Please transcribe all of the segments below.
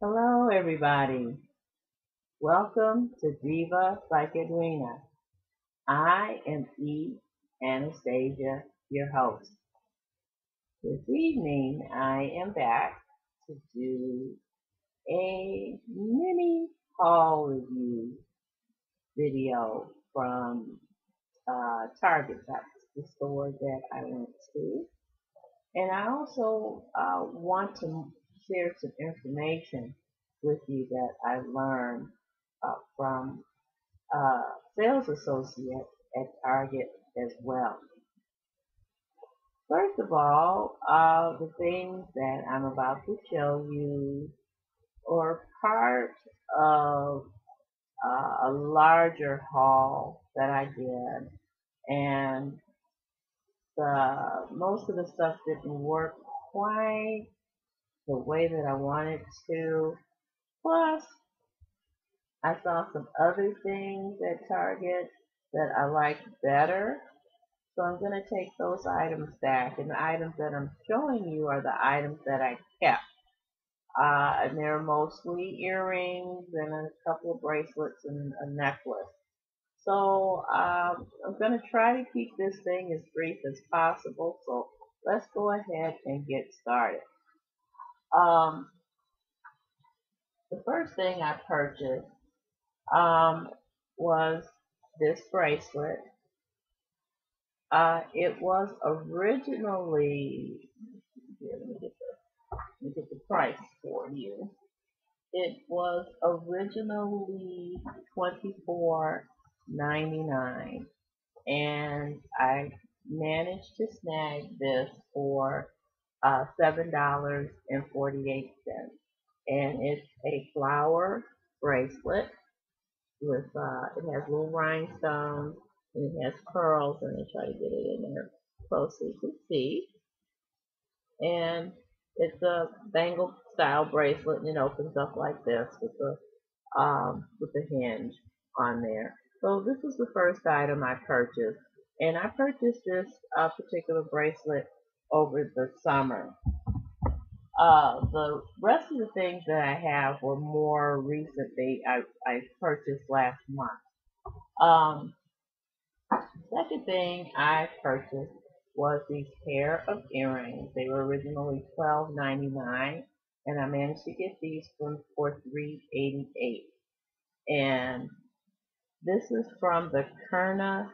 Hello, everybody. Welcome to Diva like Edwina. I am Anastasia, your host. This evening, I am back to do a mini haul review video from Target. That's the store that I went to. And I also want to share some information with you that I learned from sales associate at Target as well. First of all, the things that I'm about to show you are part of a larger haul that I did, and most of the stuff didn't work quite the way that I wanted to. Plus, I saw some other things at Target that I liked better. So I'm going to take those items back. And the items that I'm showing you are the items that I kept. And they're mostly earrings and a couple of bracelets and a necklace. So I'm going to try to keep this thing as brief as possible. So let's go ahead and get started. Um, the first thing I purchased was this bracelet. It was originally, here, let me get the price for you. It was originally $24.99, and I managed to snag this for $7.48, and it's a flower bracelet with it has little rhinestones and it has pearls, and I try to get it in there close so you can see. And it's a bangle style bracelet, and it opens up like this with the hinge on there. So this is the first item I purchased, and I purchased this particular bracelet over the summer. The rest of the things that I have were more recent. I purchased last month. Um, Second thing I purchased was these pair of earrings. They were originally $12.99, and I managed to get these for $3.88. And this is from the Kerna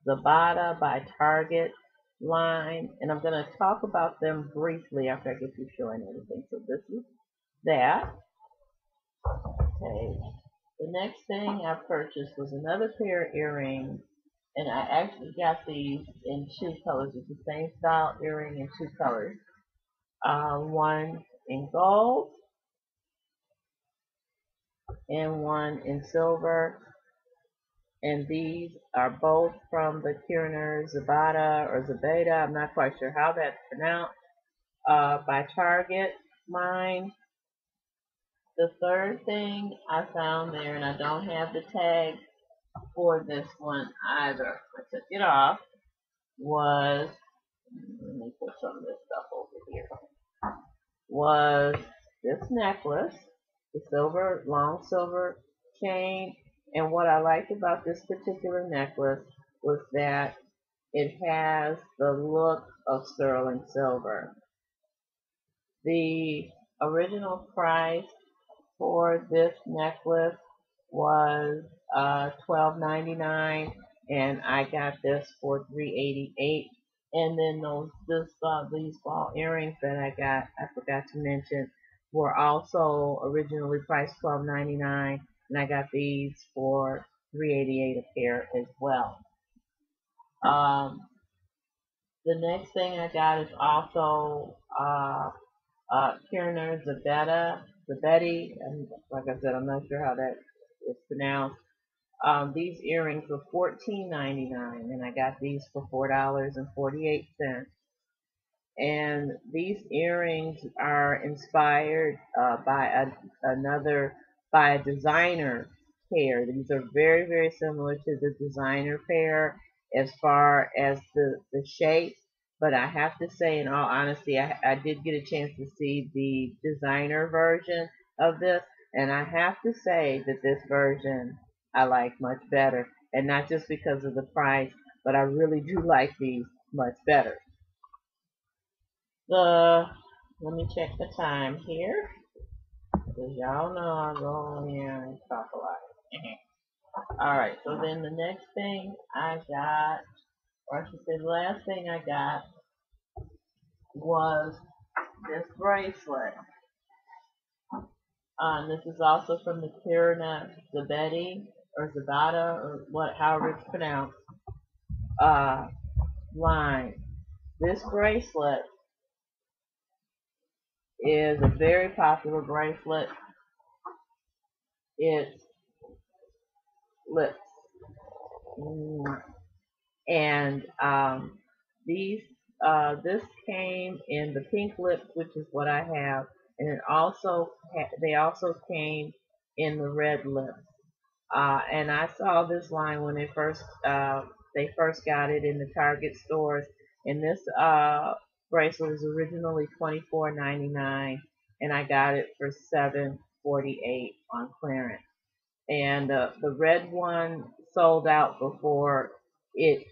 Zabata by Target line, and I'm going to talk about them briefly after I get through showing everything. So this is that. Okay. The next thing I purchased was another pair of earrings, and I actually got these in two colors. It's the same style earring in two colors. One in gold and one in silver. And these are both from the Kirner Zabata or Zabata, I'm not quite sure how that's pronounced, by Target line. The third thing I found there, and I don't have the tag for this one either, I took it off, was, let me put some of this stuff over here, was this necklace, the long silver chain. And what I liked about this particular necklace was that it has the look of sterling silver. The original price for this necklace was $12.99, and I got this for $3.88. And then these ball earrings that I forgot to mention, were also originally priced $12.99, and I got these for $3.88 a pair as well. The next thing I got is also Kirner Zabetti, and like I said, I'm not sure how that is pronounced. These earrings were $14.99, and I got these for $4.48. And these earrings are inspired by a designer pair. These are very, very similar to the designer pair as far as the shape. But I have to say, in all honesty, I did get a chance to see the designer version. of this, and I have to say that this version I like much better, and not just because of the price, but I really do like these much better. Let me check the time here, because y'all know I go on here and talk a lot. Alright, so then the next thing I got, or I should say the last thing I got, was this bracelet. This is also from the Kirina Zabedi, or Zabata, or however it's pronounced, line. This bracelet is a very popular bracelet. It's lips. And this came in the pink lips, which is what I have, and they also came in the red lips. And I saw this line when they first got it in the Target stores, and this bracelet was originally $24.99, and I got it for $7.48 on clearance. And the red one sold out before it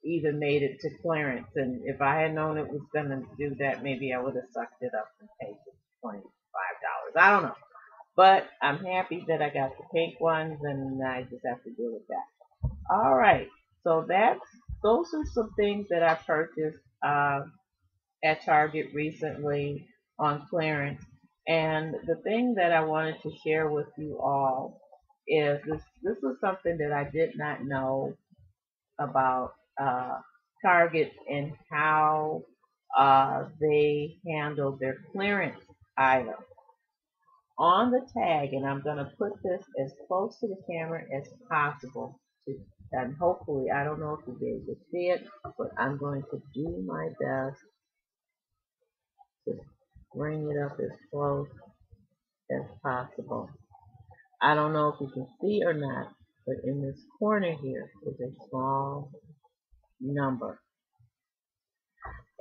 even made it to clearance. And if I had known it was going to do that, maybe I would have sucked it up and paid $25. I don't know. But I'm happy that I got the pink ones, and I just have to deal with that. All right. So those are some things that I purchased at Target recently on clearance. And the thing that I wanted to share with you all is this was something that I did not know about Target and how they handle their clearance items. On the tag, and I'm going to put this as close to the camera as possible, and hopefully, I don't know if you'll be able to see it, but I'm going to do my best to bring it up as close as possible. I don't know if you can see or not, but in this corner here is a small number.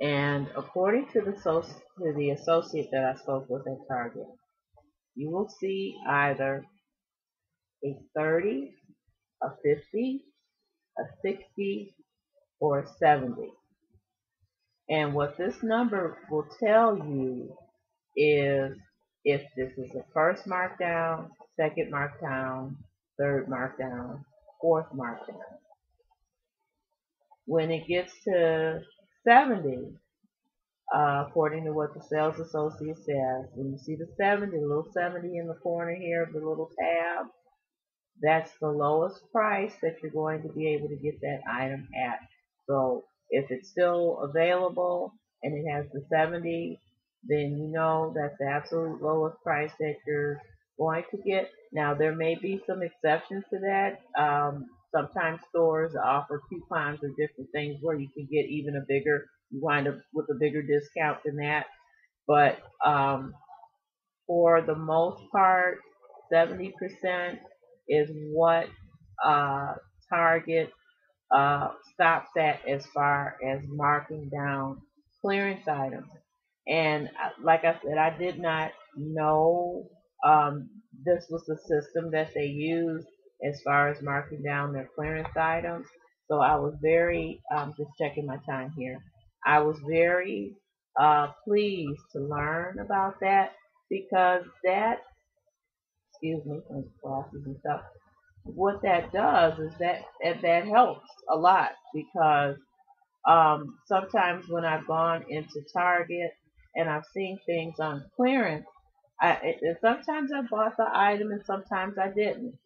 And according to the associate that I spoke with at Target, you will see either a 30, a 50, a 60, or a 70. And what this number will tell you is if this is the first markdown, second markdown, third markdown, fourth markdown. When it gets to 70, according to what the sales associate says, when you see the 70, the little 70 in the corner here of the little tab, that's the lowest price that you're going to be able to get that item at. So if it's still available and it has the 70, then you know that's the absolute lowest price that you're going to get. Now there may be some exceptions to that. Sometimes stores offer coupons or different things where you can get even you wind up with a bigger discount than that. But for the most part, 70% is what Target stops at as far as marking down clearance items. And like I said, I did not know this was the system that they used as far as marking down their clearance items. So I was very, just checking my time here, I was very pleased to learn about that, because excuse me, glasses and stuff, what that does is that helps a lot, because sometimes when I've gone into Target and I've seen things on clearance, sometimes I bought the item and sometimes I didn't,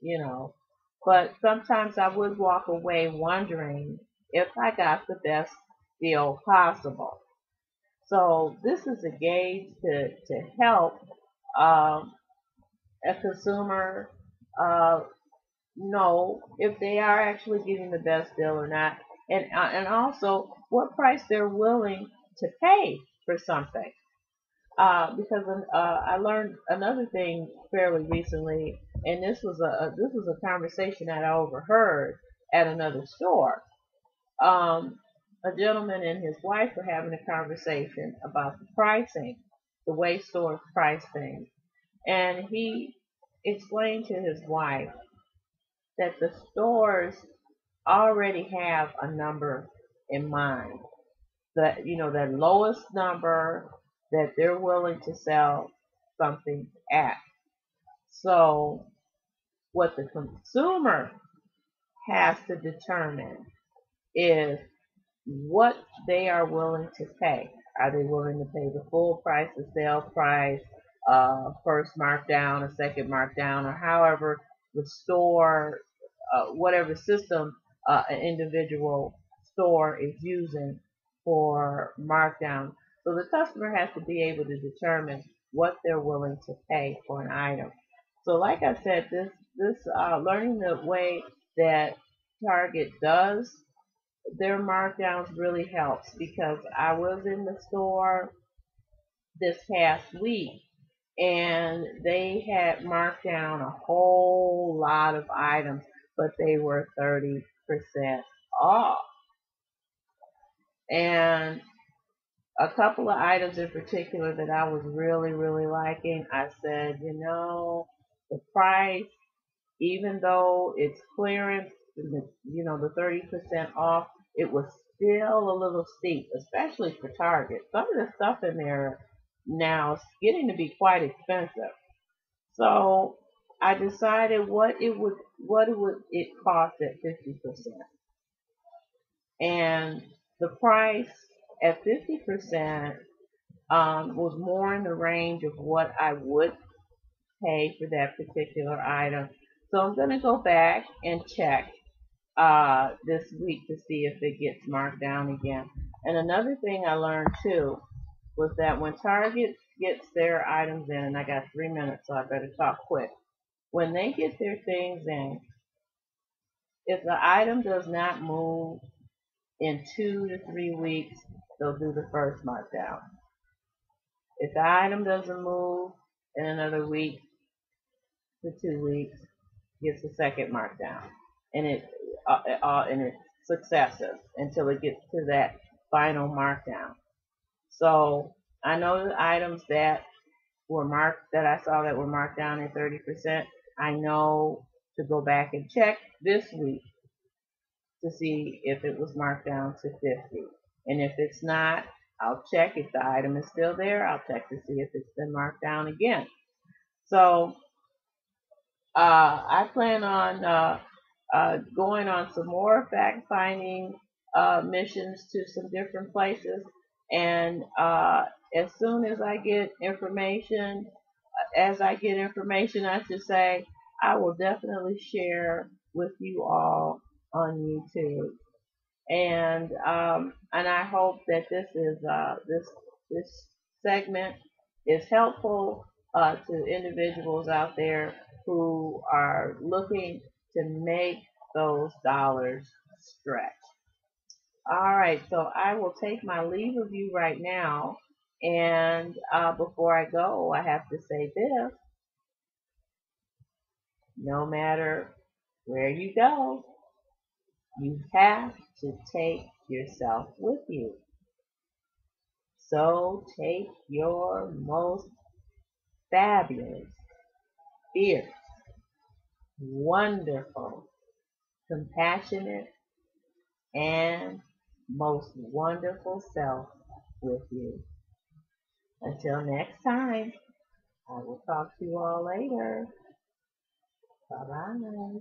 but sometimes I would walk away wondering if I got the best deal possible. So this is a gauge to help a consumer know if they are actually getting the best deal or not, and also what price they're willing to pay for something. Because I learned another thing fairly recently, and this was a conversation that I overheard at another store. A gentleman and his wife were having a conversation about the pricing, the way stores price things. And he explained to his wife that the stores already have a number in mind. That, that lowest number that they're willing to sell something at. So what the consumer has to determine is what they are willing to pay. Are they willing to pay the full price, the sale price, first markdown, a second markdown, or however the store, whatever system an individual store is using for markdown. So the customer has to be able to determine what they're willing to pay for an item. So like I said, this learning the way that Target does their markdowns really helps, because I was in the store this past week and they had marked down a whole lot of items, but they were 30% off. And a couple of items in particular that I was really, really liking, I said, the price, even though it's clearance, the 30% off, it was still a little steep, especially for Target. Some of the stuff in there now is getting to be quite expensive. So I decided what it would it cost at 50%, and the price at 50% was more in the range of what I would pay for that particular item. So I'm going to go back and check this week to see if it gets marked down again. And another thing I learned too was that when Target gets their items in, and I got 3 minutes, so I better talk quick. When they get their things in, if the item does not move in 2 to 3 weeks, they'll do the first markdown. If the item doesn't move in another week to 2 weeks, gets the second markdown, and it's successive until it gets to that final markdown. So I know the items that I saw that were marked down at 30%. I know to go back and check this week to see if it was marked down to 50. And if it's not, I'll check. If the item is still there, I'll check to see if it's been marked down again. So I plan on going on some more fact-finding missions to some different places. And as soon as I get information, I should say, I will definitely share with you all on YouTube. And I hope that this segment is helpful to individuals out there who are looking to make those dollars stretch. All right, so I will take my leave of you right now. And before I go, I have to say this. No matter where you go, you have to take yourself with you. So take your most fabulous, fierce, wonderful, compassionate, and most wonderful self with you. Until next time, I will talk to you all later. Bye-bye.